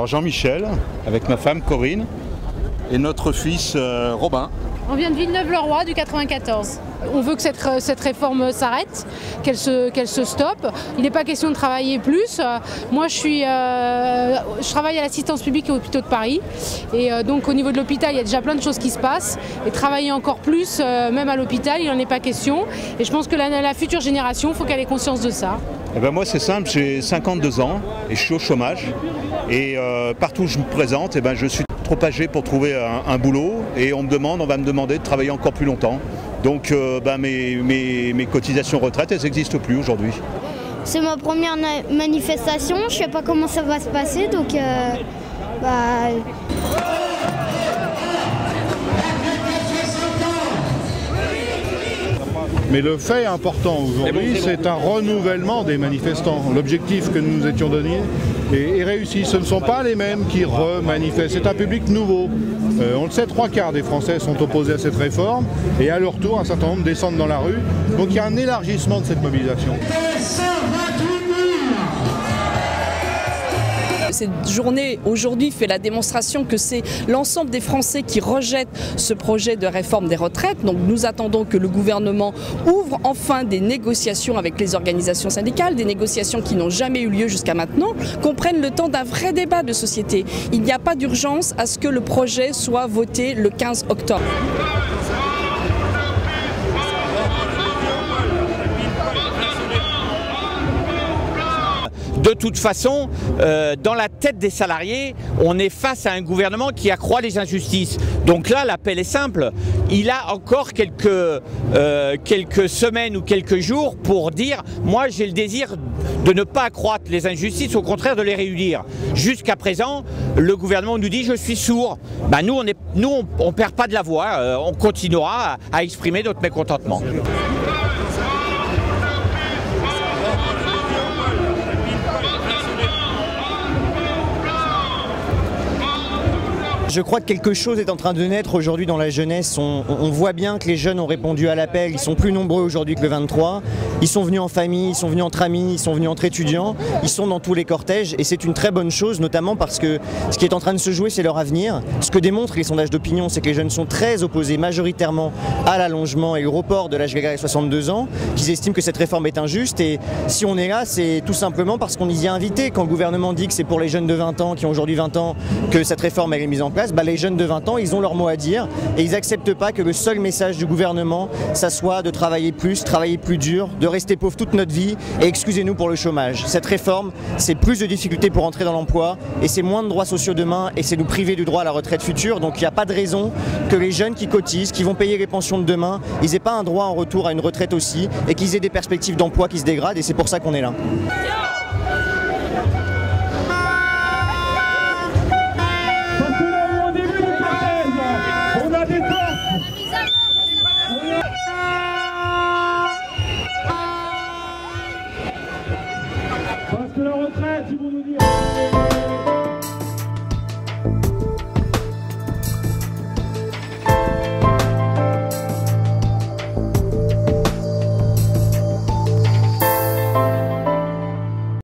Alors Jean-Michel, avec ma femme Corinne, et notre fils Robin. On vient de Villeneuve-le-Roi du 94. On veut que cette réforme s'arrête, qu'elle se stoppe. Il n'est pas question de travailler plus. Moi, je travaille à l'assistance publique et aux hôpitaux de Paris. Et donc, au niveau de l'hôpital, il y a déjà plein de choses qui se passent. Et travailler encore plus, même à l'hôpital, il n'en est pas question. Et je pense que la future génération, il faut qu'elle ait conscience de ça. Eh ben moi, c'est simple, j'ai 52 ans et je suis au chômage. Et partout où je me présente, eh ben, je suis trop âgé pour trouver un boulot. Et on va me demander de travailler encore plus longtemps. Donc mes cotisations retraite, elles n'existent plus aujourd'hui. C'est ma première manifestation, je ne sais pas comment ça va se passer, donc Mais le fait important aujourd'hui, c'est un renouvellement des manifestants. L'objectif que nous nous étions donné est réussi. Ce ne sont pas les mêmes qui remanifestent, c'est un public nouveau. On le sait, 3/4 des Français sont opposés à cette réforme et à leur tour, un certain nombre descendent dans la rue. Donc il y a un élargissement de cette mobilisation. Cette journée aujourd'hui fait la démonstration que c'est l'ensemble des Français qui rejettent ce projet de réforme des retraites. Donc nous attendons que le gouvernement ouvre enfin des négociations avec les organisations syndicales, des négociations qui n'ont jamais eu lieu jusqu'à maintenant, qu'on prenne le temps d'un vrai débat de société. Il n'y a pas d'urgence à ce que le projet soit voté le 15 octobre. De toute façon, dans la tête des salariés, on est face à un gouvernement qui accroît les injustices. Donc là, l'appel est simple. Il a encore quelques semaines ou quelques jours pour dire « Moi, j'ai le désir de ne pas accroître les injustices, au contraire de les réunir. » Jusqu'à présent, le gouvernement nous dit « Je suis sourd ». Ben, nous, on perd pas de la voix. On continuera à exprimer notre mécontentement. Je crois que quelque chose est en train de naître aujourd'hui dans la jeunesse. On voit bien que les jeunes ont répondu à l'appel. Ils sont plus nombreux aujourd'hui que le 23. Ils sont venus en famille, ils sont venus entre amis, ils sont venus entre étudiants. Ils sont dans tous les cortèges et c'est une très bonne chose, notamment parce que ce qui est en train de se jouer, c'est leur avenir. Ce que démontrent les sondages d'opinion, c'est que les jeunes sont très opposés majoritairement à l'allongement et au report de l'âge légal à 62 ans, qu'ils estiment que cette réforme est injuste. Et si on est là, c'est tout simplement parce qu'on y est invité. Quand le gouvernement dit que c'est pour les jeunes de 20 ans, qui ont aujourd'hui 20 ans, que cette réforme est mise en place, les jeunes de 20 ans, ils ont leur mot à dire et ils n'acceptent pas que le seul message du gouvernement, ça soit de travailler plus dur, de rester pauvre toute notre vie et excusez-nous pour le chômage. Cette réforme, c'est plus de difficultés pour entrer dans l'emploi et c'est moins de droits sociaux demain et c'est nous priver du droit à la retraite future. Donc il n'y a pas de raison que les jeunes qui cotisent, qui vont payer les pensions de demain, ils n'aient pas un droit en retour à une retraite aussi et qu'ils aient des perspectives d'emploi qui se dégradent et c'est pour ça qu'on est là.